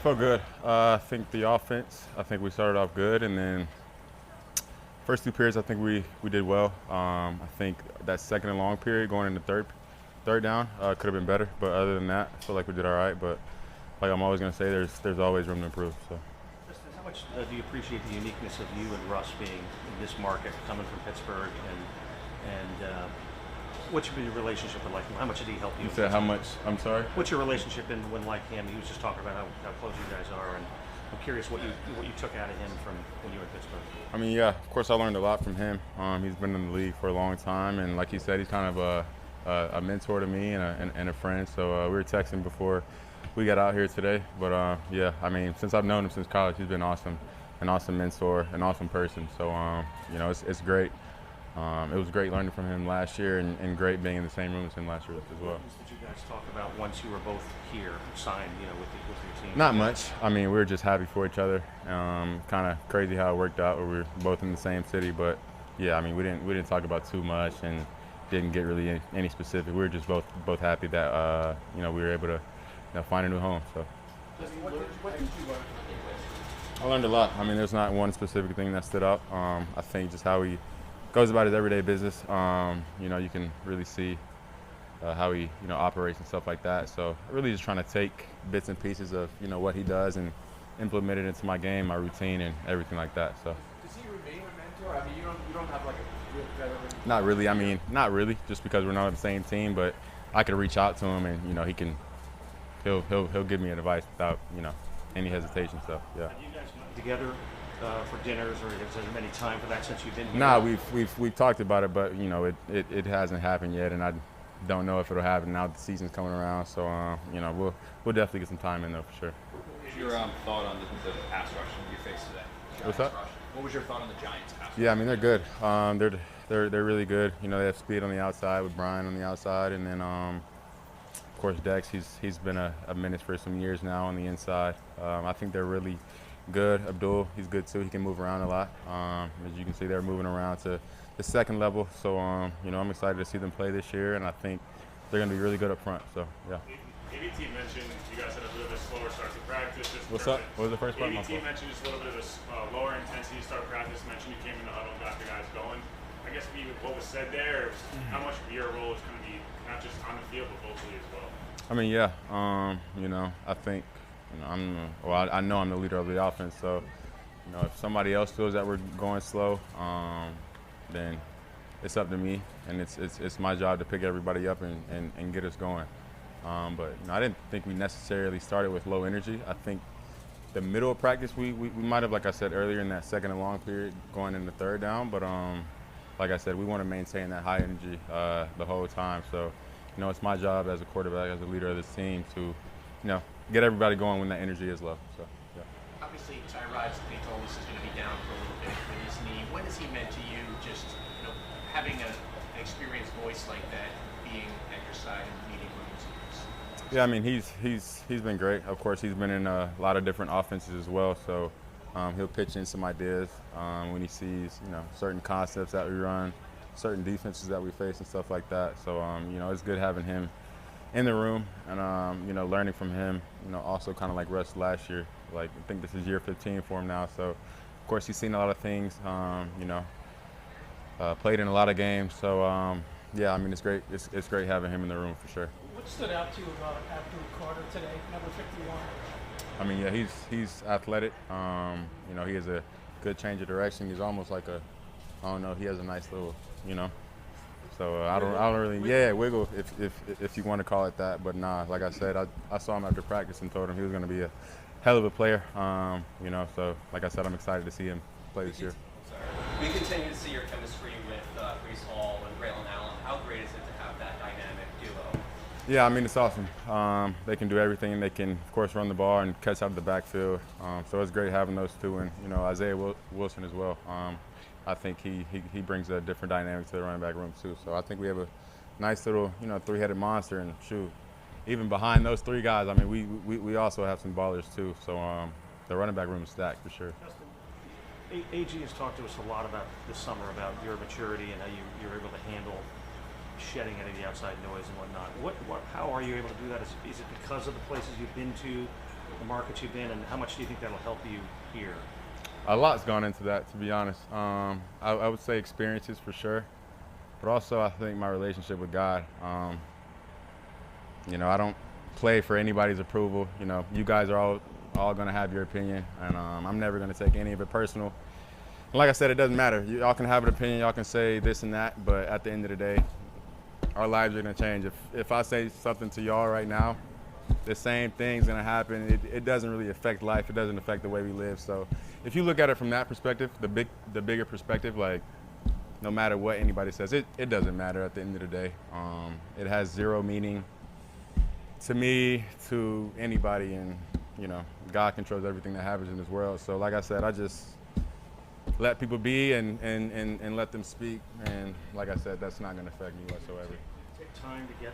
Felt good. I think the offense, I think we started off good, and then first two periods, I think we did well. I think that second and long period going into third down could have been better, but other than that, I feel like we did all right. But like I'm always going to say, there's always room to improve. So. Justin, how much do you appreciate the uniqueness of you and Russ being in this market, coming from Pittsburgh, and what's your relationship with like him? How much did he help you? You said how much? I'm sorry. What's your relationship in when like him? He was just talking about how close you guys are, and I'm curious what you took out of him from when you were in Pittsburgh. I mean, yeah, of course I learned a lot from him. He's been in the league for a long time, and like he said, he's kind of a mentor to me and a friend. So we were texting before we got out here today. But yeah, I mean, since I've known him since college, he's been awesome, an awesome mentor, an awesome person. So you know, it's great. It was great learning from him last year, and great being in the same room as him last year as well. What did you guys talk about once you were both here, signed, with your team? Not much. I mean, we were just happy for each other. Kind of crazy how it worked out. We were both in the same city, but yeah, I mean, we didn't talk about too much and didn't get really any specific. We were just both happy that we were able to find a new home. So. What did you learn? I learned a lot. I mean, there's not one specific thing that stood out. I think just how he goes about his everyday business. You can really see how he operates and stuff like that. So really just trying to take bits and pieces of what he does and implement it into my game, my routine, and everything like that. So. Does he remain a mentor? I mean, you don't have like a real veteran. Not really. I mean, not really. Just because we're not on the same team, but I could reach out to him and he'll give me advice without any hesitation. So yeah. Have you guys gotten together for dinners, or has there been any time for that since you've been here? Nah, we've talked about it, but it hasn't happened yet, and I don't know if it'll happen now that the season's coming around. So we'll definitely get some time in there for sure. What was your thought on the pass rush you faced today? What's that? Rush. What was your thought on the Giants pass rush? Yeah, I mean they're good. They're really good. They have speed on the outside with Brian on the outside, and then of course Dex. He's been a menace for some years now on the inside. I think they're really good. Abdul, he's good too. He can move around a lot. As you can see, they're moving around to the second level. So, I'm excited to see them play this year, and I think they're going to be really good up front. So, yeah. ABT mentioned you guys had a little bit slower start to practice. What's up? What was the first part? ABT mentioned just a little bit of a lower intensity start of practice. Mentioned you came in the huddle and got the guys going. I guess what was said there was how much of your role is going to be not just on the field, but vocally as well. I mean, yeah. I think. I know I'm the leader of the offense, so if somebody else feels that we're going slow, then it's up to me, and it's my job to pick everybody up and get us going. But I didn't think we necessarily started with low energy. I think the middle of practice we might have, like I said earlier, in that second and long period going into third down. But like I said, we want to maintain that high energy the whole time. So it's my job as a quarterback, as a leader of this team to get everybody going when that energy is low. So, yeah. Obviously, Tyrod's, they told us, is going to be down for a little bit with his knee. What has he meant to you, just having an experienced voice like that, being at your side in meeting rooms? Yeah, I mean, he's been great. Of course, he's been in a lot of different offenses as well. So he'll pitch in some ideas when he sees certain concepts that we run, certain defenses that we face, and stuff like that. So it's good having him in the room and learning from him. Also kind of like Russ last year. Like I think this is year 15 for him now. So of course he's seen a lot of things. Played in a lot of games. So yeah, I mean it's great. It's great having him in the room for sure. What stood out to you about Abdul Carter today, number 51? I mean, yeah, he's athletic. He has a good change of direction. He's almost like he has a nice little, So I don't really, wiggle if you want to call it that. But nah, like I said, I saw him after practice and told him he was going to be a hell of a player. So like I said, I'm excited to see him play this year. We continue to see your chemistry with Brees Hall and Braylon Allen. How great is it to have that dynamic duo? Yeah, I mean it's awesome. They can do everything. They can, of course, run the ball and catch out of the backfield. So it's great having those two, and Isaiah Wilson as well. I think he brings a different dynamic to the running back room too. So I think we have a nice little three-headed monster. And shoot, even behind those three guys, I mean we also have some ballers too. So the running back room is stacked for sure. Justin, AG has talked to us a lot about this summer about your maturity and how you're able to handle shedding any of the outside noise and whatnot. How are you able to do that? Is it because of the places you've been to, the markets you've been, and how much do you think that'll help you here? A lot's gone into that, to be honest. I would say experiences for sure, but also I think my relationship with God. I don't play for anybody's approval. You guys are all going to have your opinion, and I'm never going to take any of it personal. And like I said, it doesn't matter. Y'all can have an opinion, y'all can say this and that, but at the end of the day, our lives are going to change. If I say something to y'all right now, the same thing's going to happen. It doesn't really affect life. It doesn't affect the way we live. So if you look at it from that perspective, the bigger perspective, like no matter what anybody says, it doesn't matter at the end of the day. It has zero meaning to me, to anybody, and God controls everything that happens in this world. So like I said, I just let people be and let them speak, and like I said, that's not going to affect me whatsoever. Take time to get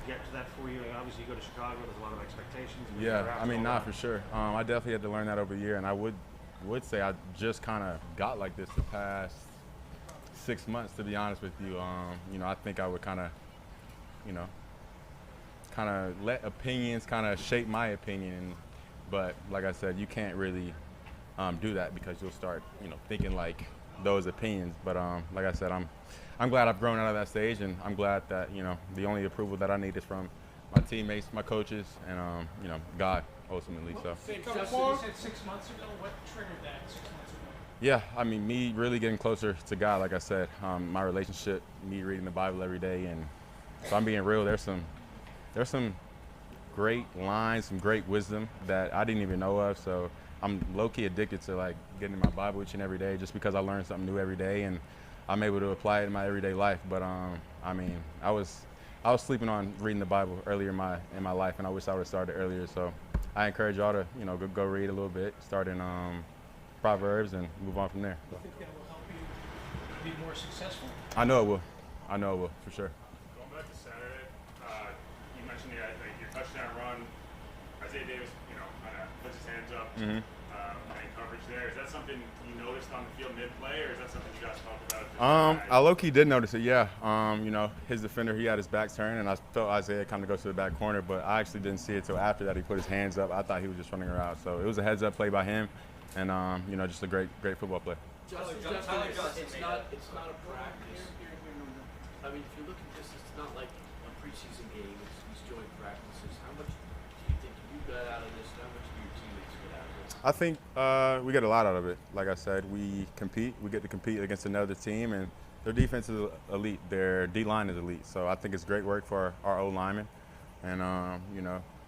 to that for you. And obviously, you go to Chicago. There's a lot of expectations. And Yeah, I mean, for sure. I definitely had to learn that over a year, and I would say I just kind of got like this the past 6 months, to be honest with you. I think I would kind of let opinions kind of shape my opinion, but like I said, you can't really do that because you'll start thinking like those opinions. But like I said, I'm glad I've grown out of that stage, and I'm glad that the only approval that I need is from my teammates, my coaches, and God ultimately. So You said 6 months ago. What triggered that 6 months ago? yeah, I mean, me really getting closer to God. Like I said, my relationship, me reading the Bible every day, and if I'm being real, there's some great lines, some great wisdom that I didn't even know of. So I'm low-key addicted to like getting in my Bible each and every day, just because I learn something new every day, and I'm able to apply it in my everyday life. But I mean, I was sleeping on reading the Bible earlier in my life, and I wish I would have started earlier. So I encourage y'all to go read a little bit, start in Proverbs, and move on from there. So. You think that will help you be more successful? I know it will for sure. Going back to Saturday, you mentioned your touchdown run. Isaiah Davis, puts his hands up, Mm-hmm. in coverage there. Is that something you noticed on the field mid-play, or is that something you guys talked about? I low-key did notice it, yeah. His defender, he had his back turned, and I felt Isaiah kind of go to the back corner, but I actually didn't see it till after that he put his hands up. I thought he was just running her out. So it was a heads-up play by him, and, just a great football play. Tyler It's Johnson made not a practice. I mean, if you look at this, it's not like a preseason game. It's these joint practices. How much do you think you got out of this? How much do your teammates get out of this? I think we get a lot out of it. Like I said, we compete. We get to compete against another team, and their defense is elite. Their D-line is elite. So I think it's great work for our O-linemen, and,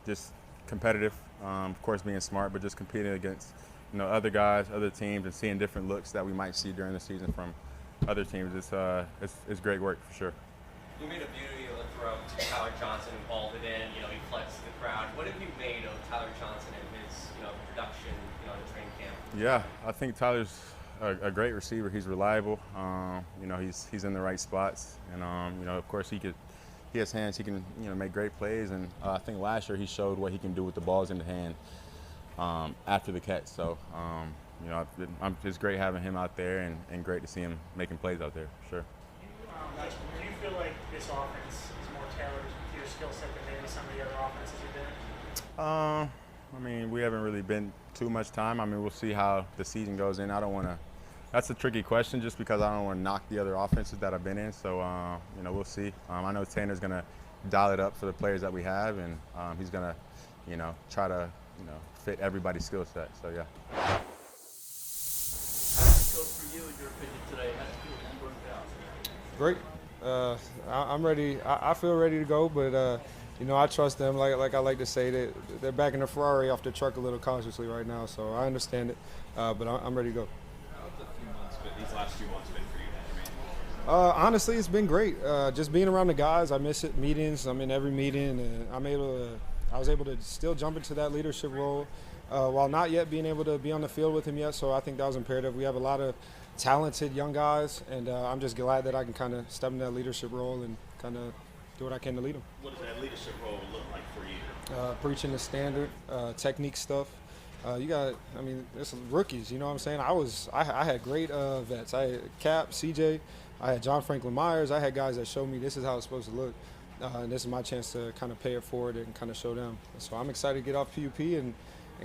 just competitive, of course being smart, but just competing against other guys, other teams, and seeing different looks that we might see during the season from other teams. It's great work for sure. You made a beauty of a throw to Tyler Johnson and balled it in. He flexed the crowd. What have you made of Tyler Johnson and his production in the training camp? Yeah, I think Tyler's a great receiver. He's reliable. He's in the right spots, and of course he has hands. He can make great plays, and I think last year he showed what he can do with the balls in the hand after the catch. So it's great having him out there, and great to see him making plays out there. Sure. Do you feel like this offense is more tailored to your skill set than maybe some of the other offenses you've been in? I mean, we haven't really been too much time. I mean, we'll see how the season goes in. I don't want to. That's a tricky question, just because I don't want to knock the other offenses that I've been in. So we'll see. I know Tanner's gonna dial it up for the players that we have, and he's gonna try to fit everybody's skill set. So yeah. How did it go for you, in your opinion, today? How did you feel you worked out? Great. I'm ready. I feel ready to go, but I trust them. Like I like to say, that they're backing the Ferrari off the truck a little cautiously right now, so I understand it. But I'm ready to go. These last few months been for you, Benjamin? Honestly, it's been great. Just being around the guys. I miss it. Meetings. I'm in every meeting, and I was able to still jump into that leadership role while not yet being able to be on the field with him yet. So I think that was imperative. We have a lot of talented young guys, and I'm just glad that I can kind of step in that leadership role and kind of do what I can to lead them. What does that leadership role look like for you? Preaching the standard, technique stuff. There's some rookies, you know what I'm saying? I had great vets. I had Cap, CJ, I had John Franklin Myers. I had guys that showed me this is how it's supposed to look. And this is my chance to kind of pay it forward and kind of show them. So I'm excited to get off PUP and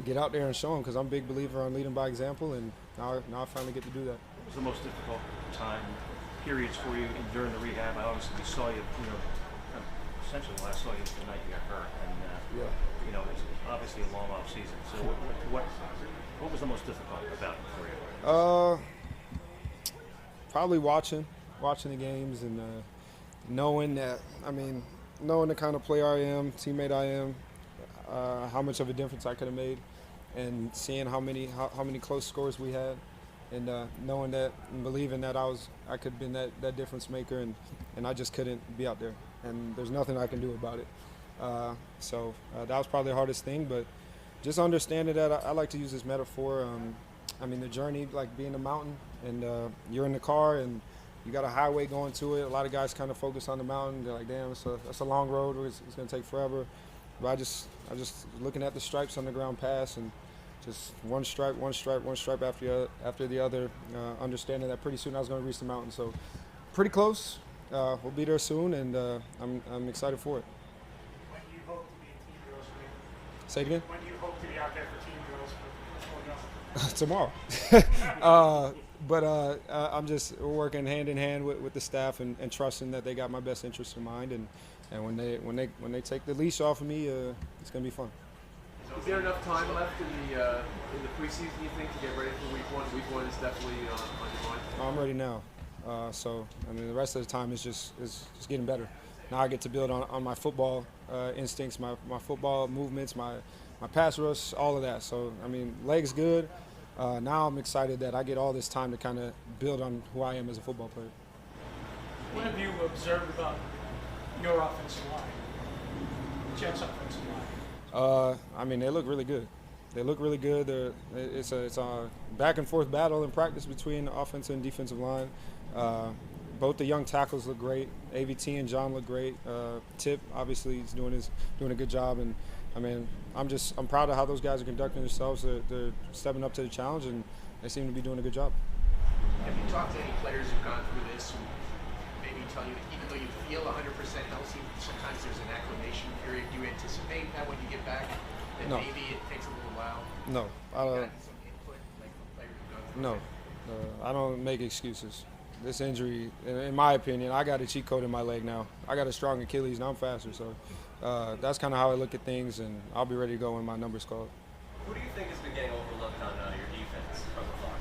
get out there and show them, because I'm a big believer on leading by example, and now I finally get to do that. What was the most difficult time periods for you during the rehab? I obviously saw you, essentially when I saw you the night you got hurt, and it's obviously a long off season. So what was the most difficult about it for you? Probably watching the games and knowing the kind of player I am, teammate I am, how much of a difference I could have made, and seeing how many close scores we had, and knowing that and believing that I could have been that difference maker, and I just couldn't be out there, and there's nothing I can do about it. So that was probably the hardest thing, but just understanding that I like to use this metaphor. The journey, like being a mountain, and you're in the car and you got a highway going to it. A lot of guys kind of focus on the mountain. They're like, damn, that's a long road. It's going to take forever. But I just looking at the stripes on the ground pass, and just one stripe after the other, understanding that pretty soon I was going to reach the mountain. So pretty close. We'll be there soon, and I'm excited for it. When do you hope to be in team drills for me? Say it again? When do you hope to be out there for team drills for Tomorrow. But we're working hand in hand with the staff, and trusting that they got my best interest in mind, and when they take the leash off of me, it's gonna be fun. Is there enough time left in the preseason, you think, to get ready for week one? Week one is definitely on your mind. I'm ready now. The rest of the time is just getting better. Now I get to build on my football instincts, my football movements, my pass rush, all of that. So legs good. Now I'm excited that I get all this time to kind of build on who I am as a football player. What have you observed about your offensive line, Jets' offensive line? They look really good. They look really good. It's a back and forth battle in practice between the offensive and defensive line. Both the young tackles look great. AVT and John look great. Tip obviously is doing a good job, and I'm proud of how those guys are conducting themselves. They're stepping up to the challenge, and they seem to be doing a good job. Have you talked to any players who've gone through this who maybe tell you that even though you feel 100% healthy, sometimes there's an acclimation period? Do you anticipate that when you get back, that No. maybe it takes a little while? No. Gotten some input, like from players who've gone through it? I don't make excuses. This injury, in my opinion, I got a cheat code in my leg now. I got a strong Achilles, and I'm faster. So that's kind of how I look at things, and I'll be ready to go when my number's called. Who do you think has been getting overlooked on your defense from afar?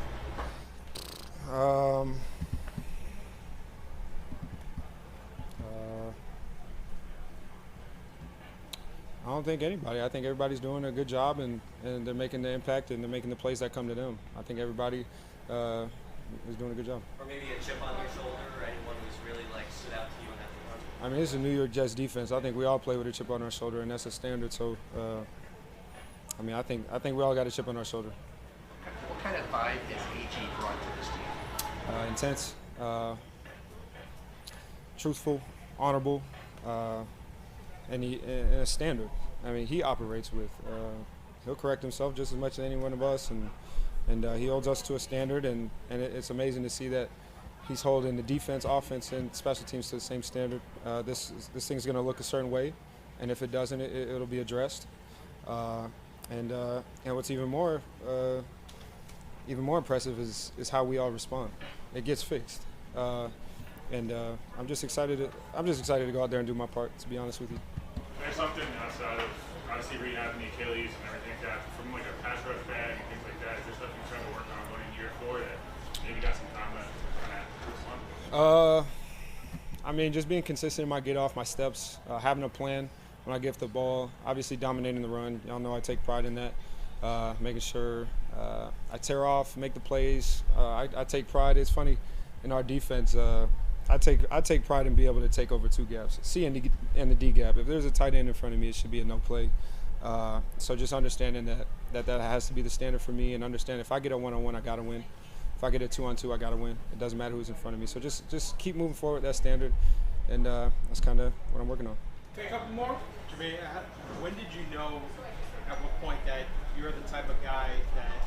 I don't think anybody. I think everybody's doing a good job, and they're making the impact, and they're making the plays that come to them. I think everybody is doing a good job. Or maybe a chip on your shoulder, or anyone who's really stood out to you in that regard? It's a New York Jets defense. I think we all play with a chip on our shoulder, and that's a standard. So, I think we all got a chip on our shoulder. What kind of vibe has AG brought to this team? Intense, truthful, honorable, and a standard. He operates with. He'll correct himself just as much as any one of us, and he holds us to a standard. And it's amazing to see that he's holding the defense, offense, and special teams to the same standard. This thing's going to look a certain way, and if it doesn't, it'll be addressed. And what's even more impressive is how we all respond. It gets fixed. I'm just excited to go out there and do my part, to be honest with you. There's something outside of obviously rehab and the Achilles and everything like that, from like a pass rush bag and things like that. Is there stuff you're trying to work on going into year 4 that maybe got some time left to kind of just being consistent in my get off, my steps, having a plan when I get the ball, obviously dominating the run. Y'all know I take pride in that. Making sure I tear off, make the plays. I take pride. It's funny, in our defense, I take pride in being able to take over 2 gaps, C and the D gap. If there's a tight end in front of me, it should be a no play. So just understanding that has to be the standard for me, and understand if I get a 1-on-1, I got to win. If I get a 2-on-2, I got to win. It doesn't matter who's in front of me. So just keep moving forward with that standard, and that's kind of what I'm working on. Okay, a couple more. Jermaine, when did you know, at what point, that you're the type of guy that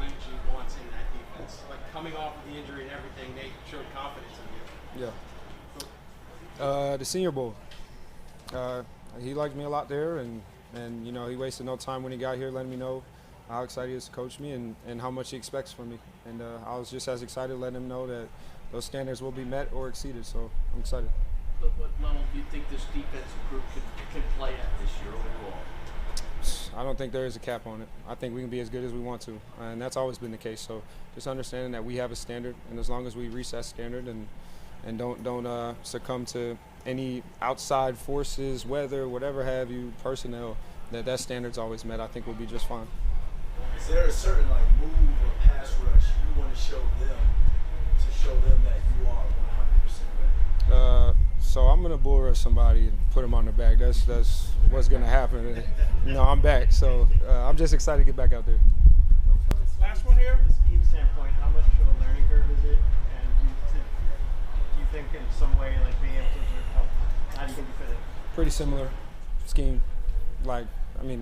AG wants in that defense? Like, coming off of the injury and everything, they showed confidence in you. Yeah. The Senior Bowl. He liked me a lot there, and he wasted no time when he got here letting me know how excited he is to coach me and how much he expects from me. And I was just as excited letting him know that those standards will be met or exceeded. So I'm excited. But what level do you think this defensive group can play at this year overall? I don't think there is a cap on it. I think we can be as good as we want to, and that's always been the case. So just understanding that we have a standard, and as long as we reach that standard and don't succumb to any outside forces, weather, whatever have you, personnel, that standard's always met, I think we'll be just fine. Is there a certain move or pass rush you want to show them that you are 100% ready? So I'm gonna bull rush somebody and put them on their back. That's what's gonna happen. No, I'm back. So I'm just excited to get back out there. Last one here. From a scheme standpoint, how much of a learning curve is it? And do you think in some way, being able to help, how do you think you fit it? Pretty similar scheme,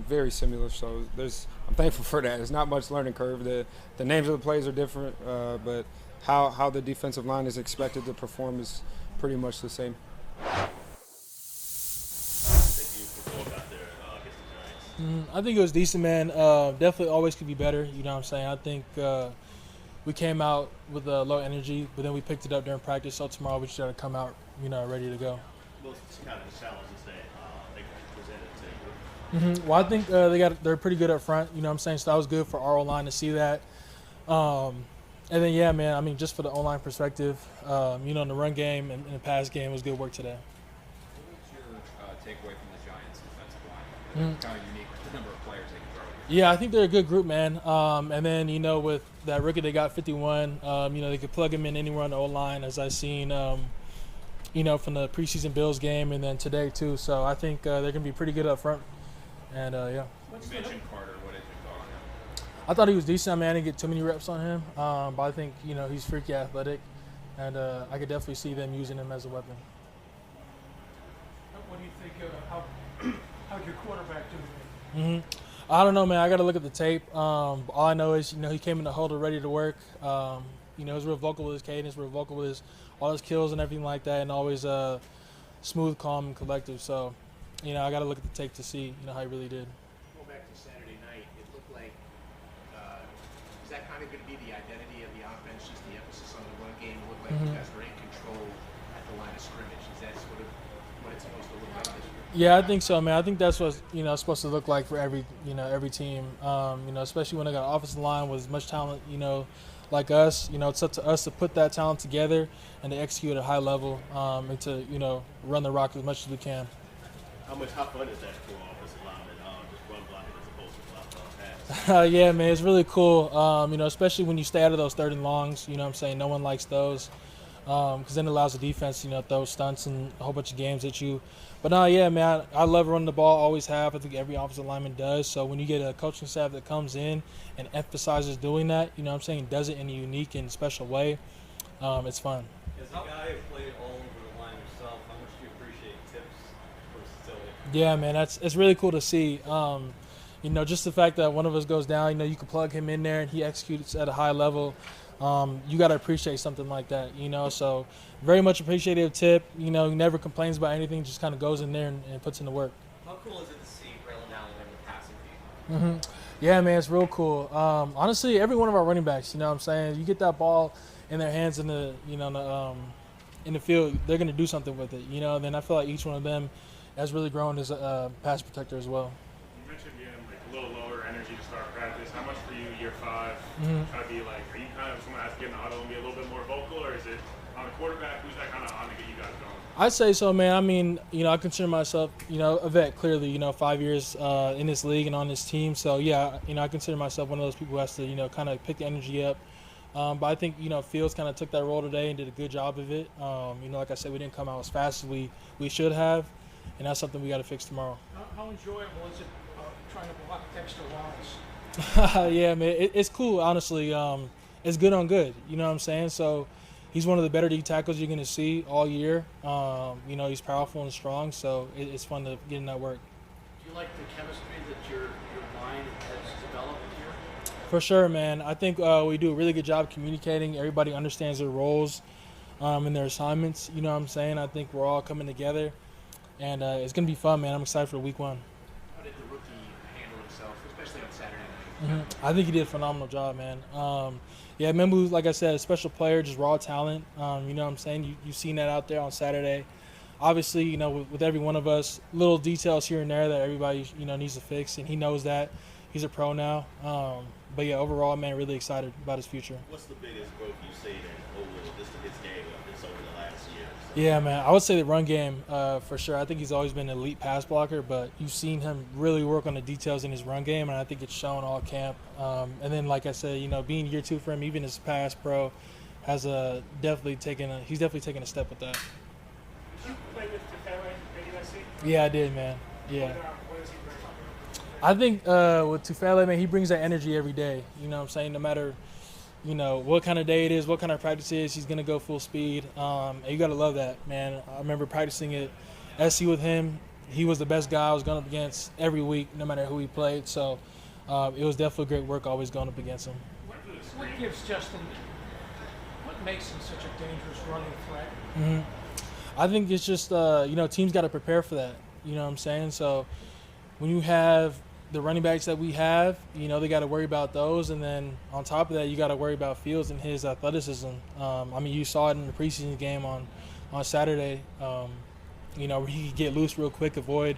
very similar. So I'm thankful for that. There's not much learning curve. The names of the plays are different, but how the defensive line is expected to perform is pretty much the same. I think it was decent, man. Definitely always could be better. You know what I'm saying? I think we came out with a low energy, but then we picked it up during practice. So tomorrow we just got to come out, ready to go. What's kind of the challenges that they presented to you? Well, I think they're pretty good up front. You know what I'm saying? So that was good for our O-line to see that. And then, yeah, man, just for the O-line perspective, in the run game and the pass game was good work today. What was your takeaway from the Giants' defensive line? Kind of unique, the number of players they can throw at you. Yeah, I think they're a good group, man. And then, with that rookie, they got 51. They could plug him in anywhere on the O-line, as I've seen, from the preseason Bills game and then today, too. So I think they're going to be pretty good up front. And, yeah. You mentioned Carter. What is your thought on him? I thought he was decent. I didn't get too many reps on him. But I think, he's freaky athletic. And I could definitely see them using him as a weapon. What do you think how'd your quarterback do? I don't know, man. I got to look at the tape. All I know is, he came in the holder ready to work. He was real vocal with his cadence, real vocal with all his kills and everything like that, and always smooth, calm, and collective. So, I got to look at the tape to see, how he really did. Going back to Saturday night, it looked like is that kind of going to be the identity of the offense, just the emphasis on the run game? It looked like you guys were in control at the line of scrimmage. Is that sort of what it's supposed to look like this year? Yeah, I think so, man. I think that's what it's supposed to look like for every team. Especially when they got an offensive line with as much talent, like us. It's up to us to put that talent together and to execute at a high level, and to run the rock as much as we can. How fun is that for offensive linemen, just run blocking as opposed to block pass? Yeah, man, it's really cool. Especially when you stay out of those third and longs. No one likes those. Because then it allows the defense, throw stunts and a whole bunch of games at you. But yeah, man, I love running the ball, always have. I think every offensive lineman does. So when you get a coaching staff that comes in and emphasizes doing that, does it in a unique and special way, it's fun. As a guy who played all over the line himself, how much do you appreciate Tip's versatility? Yeah, man, it's really cool to see. Just the fact that one of us goes down, you can plug him in there and he executes at a high level. You got to appreciate something like that, so very much appreciative Tip. He never complains about anything, just kind of goes in there and puts in the work. How cool is it to see Braylon Allen in the passing game? Yeah, man, it's real cool. Honestly, every one of our running backs, you get that ball in their hands in the, in the field, they're going to do something with it, and then I feel like each one of them has really grown as a pass protector as well. You mentioned being a little lower energy to start practice. How much for you, year 5, try to be are you kind of someone that has to get in the huddle and be a little bit more vocal, or is it on the quarterback? Who's that kind of on to get you guys going? I'd say so, man. I consider myself, a vet, clearly, 5 years in this league and on this team. So, yeah, I consider myself one of those people who has to, kind of pick the energy up. But I think, Fields kind of took that role today and did a good job of it. Like I said, we didn't come out as fast as we should have, and that's something we got to fix tomorrow. How enjoyable is it trying to block extra rounds? Yeah, man, it's cool, honestly. It's good on good, you know what I'm saying? So he's one of the better D tackles you're going to see all year. He's powerful and strong, so it's fun to get in that work. Do you like the chemistry that your line has developed here? For sure, man. I think we do a really good job communicating. Everybody understands their roles and their assignments, you know what I'm saying? I think we're all coming together, and it's going to be fun, man. I'm excited for week 1. How did the rookie handle himself, especially on Saturday night? I think he did a phenomenal job, man. Yeah, Membu, like I said, a special player, just raw talent. You know what I'm saying? You've seen that out there on Saturday. Obviously, you know, with every one of us, little details here and there that everybody, you know, needs to fix, and he knows that. He's a pro now. But yeah, overall, man, really excited about his future. What's the biggest growth you see in over just his game just over the last year? Yeah, man, I would say the run game for sure. I think he's always been an elite pass blocker, but you've seen him really work on the details in his run game, and I think it's shown all camp. And then, like I said, you know, being year 2 for him, even his pass pro, has definitely taken a step with that. Did you play with Tufele at USC? Yeah, I did, man. Yeah. What does he bring? I think with Tufele, man, he brings that energy every day. You know what I'm saying? No matter, you know, what kind of day it is, what kind of practice it is, he's going to go full speed. And you got to love that, man. I remember practicing at SC with him. He was the best guy I was going up against every week, no matter who he played. So it was definitely great work always going up against him. What gives Justin, what makes him such a dangerous running threat? I think it's just, you know, teams got to prepare for that. You know what I'm saying? So when you have the running backs that we have, you know, they got to worry about those. And then on top of that, you got to worry about Fields and his athleticism. I mean, you saw it in the preseason game on Saturday, you know, where he could get loose real quick, avoid,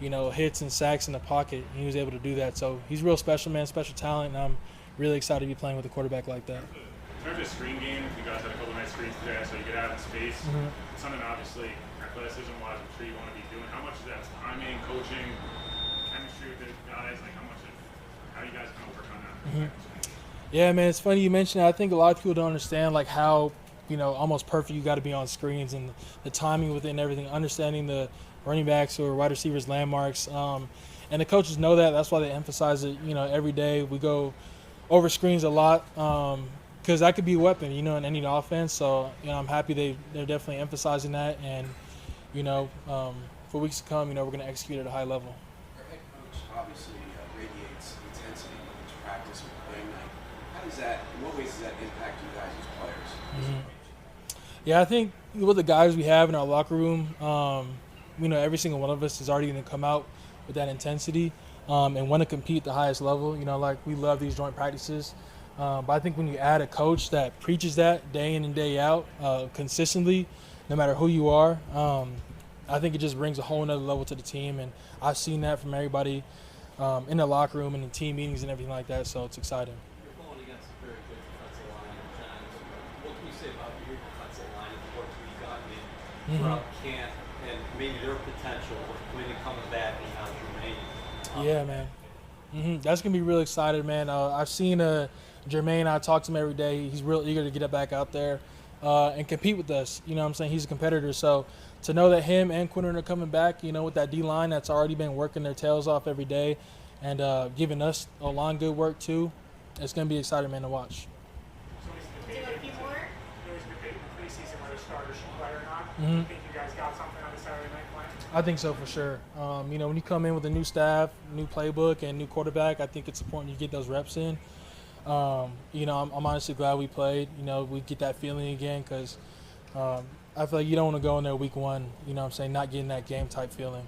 you know, hits and sacks in the pocket. And he was able to do that. So he's real special, man, special talent. And I'm really excited to be playing with a quarterback like that. In terms of screen game, you guys had a couple nice screens today, so you get out in space. Something obviously athleticism-wise, I'm sure you want to be doing. How much is that timing, coaching, chemistry with the guys? Like how you guys kind of work on that? Yeah, man, it's funny you mentioned that. I think a lot of people don't understand like how, you know, almost perfect you got to be on screens and the timing within everything, understanding the running backs or wide receivers' landmarks. And the coaches know that. That's why they emphasize it, you know, every day. We go over screens a lot. Because that could be a weapon, you know, in any offense. So, you know, I'm happy they're definitely emphasizing that. And, you know, for weeks to come, you know, we're going to execute at a high level. Our head coach obviously radiates intensity when it's practice or playing night. In what ways does that impact you guys as players? Yeah, I think with the guys we have in our locker room, you know, every single one of us is already going to come out with that intensity and want to compete at the highest level. You know, like we love these joint practices. But I think when you add a coach that preaches that day in and day out consistently, no matter who you are, I think it just brings a whole nother level to the team. And I've seen that from everybody in the locker room and in team meetings and everything like that, so it's exciting. You're going against a very good defensive line in the Giants. What can you say about your defensive line and what you've gotten in throughout camp and maybe their potential when they're coming back and how Jermaine? Yeah, man. That's going to be real excited, man. I've seen Jermaine, I talk to him every day. He's real eager to get back out there and compete with us. You know what I'm saying? He's a competitor. So to know that him and Quinton are coming back, you know, with that D-line that's already been working their tails off every day and giving us a lot of good work too, it's going to be exciting, man, to watch. So is the debate in the preseason whether starters should play or not? Do you think you guys got something on the Saturday night plan? I think so for sure. You know, when you come in with a new staff, new playbook, and new quarterback, I think it's important you get those reps in. You know, I'm honestly glad we played. You know, we get that feeling again because I feel like you don't want to go in there week 1, you know what I'm saying, not getting that game type feeling.